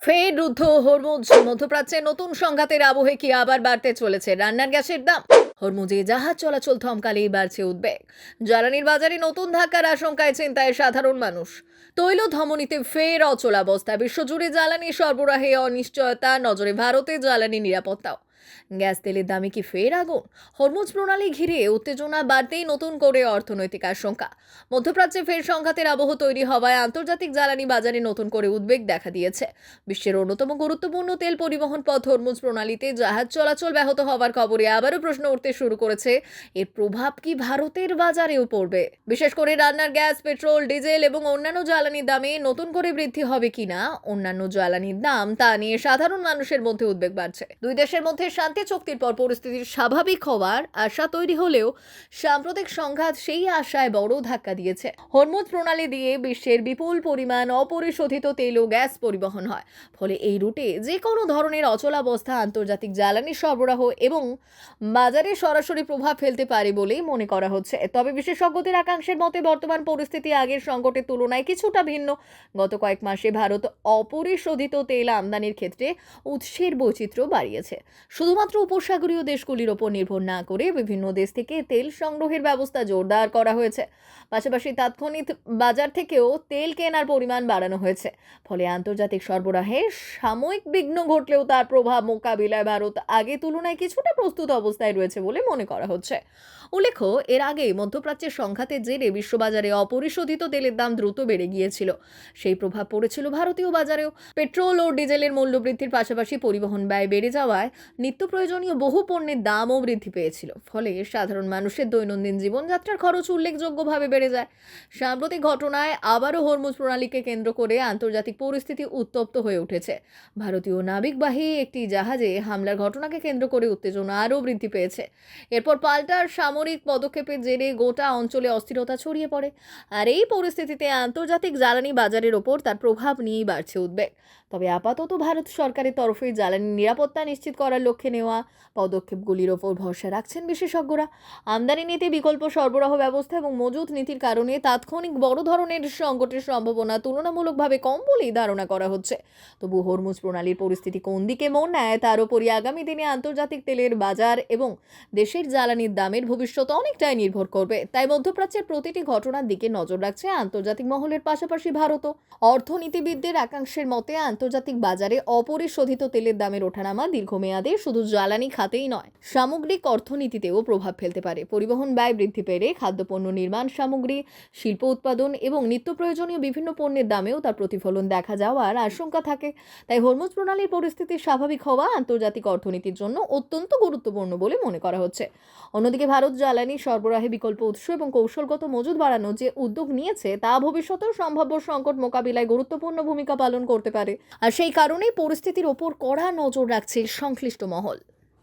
ফের রুদ্ধ হরমুজ। মধ্যপ্রাচ্যে নতুন সংঘাতের আবহে কি আবার বাড়তে চলেছে রান্নার গ্যাসের দাম? হরমুজে জাহাজ চলাচল থমকালেই বাড়ছে উদ্বেগ। জ্বালানির বাজারে নতুন ধাক্কার আশঙ্কায় চিন্তায় সাধারণ মানুষ। তৈল ধমনীতে ফের অচলাবস্থা। বিশ্বজুড়ে জ্বালানি সরবরাহে অনিশ্চয়তা, নজরে ভারতে জ্বালানি নিরাপত্তাও। গ্যাস তেলের দামে কি ফের আগুন? হরমুজ প্রণালী ঘিরে উত্তেজনা বাড়তেই নতুন করে অর্থনৈতিক আশঙ্কা। মধ্যপ্রাচ্যে ফের সংঘাতের আবহ তৈরি হওয়ায় আন্তর্জাতিক জ্বালানি বাজারে নতুন করে উদ্বেগ দেখা দিয়েছে। বিশ্বের অন্যতম গুরুত্বপূর্ণ তেল পরিবহন পথ হরমুজ প্রণালীতে জাহাজ চলাচল ব্যাহত হওয়ার খবরে আবারও প্রশ্ন উঠতে শুরু করেছে, এর প্রভাব কি ভারতের বাজারেও পড়বে? বিশেষ করে রান্নার গ্যাস, পেট্রোল, ডিজেল এবং অন্যান্য জ্বালানির দামে নতুন করে বৃদ্ধি হবে কিনা অন্যান্য জ্বালানির দাম তা নিয়ে সাধারণ মানুষের মধ্যে উদ্বেগ বাড়ছে। দুই দেশের মধ্যে শান্তি চুক্তির পর পরিস্থিতির স্বাভাবিক হওয়ার আশা তৈরি হলেও সাম্প্রতিক সংঘাত সেই আশায় বড় ধাক্কা দিয়েছে। হরমুজ প্রণালী দিয়ে বিশ্বের বিপুল পরিমাণ অপরিশোধিত তেল ও গ্যাস পরিবহন হয়। ফলে এই রুটে যে কোনো ধরনের অচলাবস্থা আন্তর্জাতিক জ্বালানি সরবরাহ এবং বাজারে সরাসরি প্রভাব ফেলতে পারে বলেই মনে করা হচ্ছে। তবে বিশেষজ্ঞদের একাংশের মতে বর্তমান পরিস্থিতি আগের সংকটের তুলনায় কিছুটা ভিন্ন। গত কয়েক মাসে ভারত অপরিশোধিত তেল আমদানির ক্ষেত্রে উৎসের বৈচিত্র্য বাড়িয়েছে। শুধুমাত্র উপসাগরীয় দেশগুলির ওপর নির্ভর না করে বিভিন্ন দেশ থেকে তেল সংগ্রহের ব্যবস্থা জোরদার করা হয়েছে। পাশাপাশি তাৎক্ষণিক বাজার থেকেও তেল কেনার পরিমাণ বাড়ানো হয়েছে। ফলে আন্তর্জাতিক সরবরাহে সাময়িক বিঘ্ন ঘটলেও তার প্রভাব মোকাবিলায় ভারত আগে তুলনায় কিছুটা প্রস্তুত অবস্থায় রয়েছে বলে মনে করা হচ্ছে। উল্লেখ্য, এর আগে মধ্যপ্রাচ্যের সংঘাতের জেরে বিশ্ববাজারে অপরিশোধিত তেলের দাম দ্রুত বেড়ে গিয়েছিল। সেই প্রভাব পড়েছিল ভারতীয় বাজারেও। পেট্রোল ও ডিজেলের মূল্য বৃদ্ধির পাশাপাশি পরিবহন ব্যয় বেড়ে যাওয়ায় নিত্য প্রয়োজনীয় বহু পণ্যের দামও বৃদ্ধি পেয়েছিল। ফলে সাধারণ মানুষের দৈনন্দিন জীবনযাত্রার খরচ উল্লেখযোগ্যভাবে বেড়ে যায়। সাম্প্রতিক ঘটনায় আবারও হরমুজ প্রণালীকে কেন্দ্র করে আন্তর্জাতিক পরিস্থিতি উত্তপ্ত হয়ে উঠেছে। ভারতীয় নাবিকবাহী একটি জাহাজে হামলার ঘটনাকে কেন্দ্র করে উত্তেজনা আরও বৃদ্ধি পেয়েছে। এরপর পাল্টা সামরিক পদক্ষেপের জেরে গোটা অঞ্চলে অস্থিরতা ছড়িয়ে পড়ে। আর এই পরিস্থিতিতে আন্তর্জাতিক জ্বালানি বাজারের ওপর তার প্রভাব নিয়েই বাড়ছে উদ্বেগ। তবে আপাতত ভারত সরকারের তরফে জ্বালানি নিরাপত্তা নিশ্চিত করার লক্ষ্যে নেওয়া পদক্ষেপগুলির ওপর ভরসা রাখছেন বিশেষজ্ঞরা। আমদানি নীতি, বিকল্প সরবরাহ ব্যবস্থা এবং মজুত নীতির কারণে তাৎক্ষণিক বড় ধরনের সংকটের সম্ভাবনা তুলনামূলকভাবে কম বলেই ধারণা করা হচ্ছে। তবু হরমুজ প্রণালীর পরিস্থিতি কোন দিকে মোড় নেয় তার উপরই আগামী দিনে আন্তর্জাতিক তেলের বাজার এবং দেশের জ্বালানির দামের ভবিষ্যৎ অনেকটাই নির্ভর করবে। তাই মধ্যপ্রাচ্যের প্রতিটি ঘটনার দিকে নজর রাখছে আন্তর্জাতিক মহলের পাশাপাশি ভারতও। অর্থনীতিবিদদের একাংশের মতে আন্তর্জাতিক বাজারে অপরিশোধিত তেলের দামের ওঠানামা দীর্ঘমেয়াদে শুধু জ্বালানি খাতেই নয়, সামগ্রিক অর্থনীতিতেও প্রভাব ফেলতে পারে। পরিবহন ব্যয় বৃদ্ধি পেলে খাদ্যপণ্য, নির্মাণ সামগ্রী, শিল্প উৎপাদন এবং নিত্য প্রয়োজনীয় বিভিন্ন পণ্যের দামেও তার প্রতিফলন দেখা যাওয়ার আশঙ্কা থাকে। তাই হরমুজ প্রণালীর পরিস্থিতি স্বাভাবিক হওয়া আন্তর্জাতিক অর্থনীতির জন্য অত্যন্ত গুরুত্বপূর্ণ বলে মনে করা হচ্ছে। অন্যদিকে ভারত জ্বালানি সরবরাহে বিকল্প উৎস এবং কৌশলগত মজুদ বাড়ানোর যে উদ্যোগ নিয়েছে তা ভবিষ্যতেও সম্ভাব্য সংকট মোকাবিলায় গুরুত্বপূর্ণ ভূমিকা পালন করতে পারে। আর সেই কারণেই পরিস্থিতির ওপর কড়া নজর রাখছে সংশ্লিষ্ট মহল।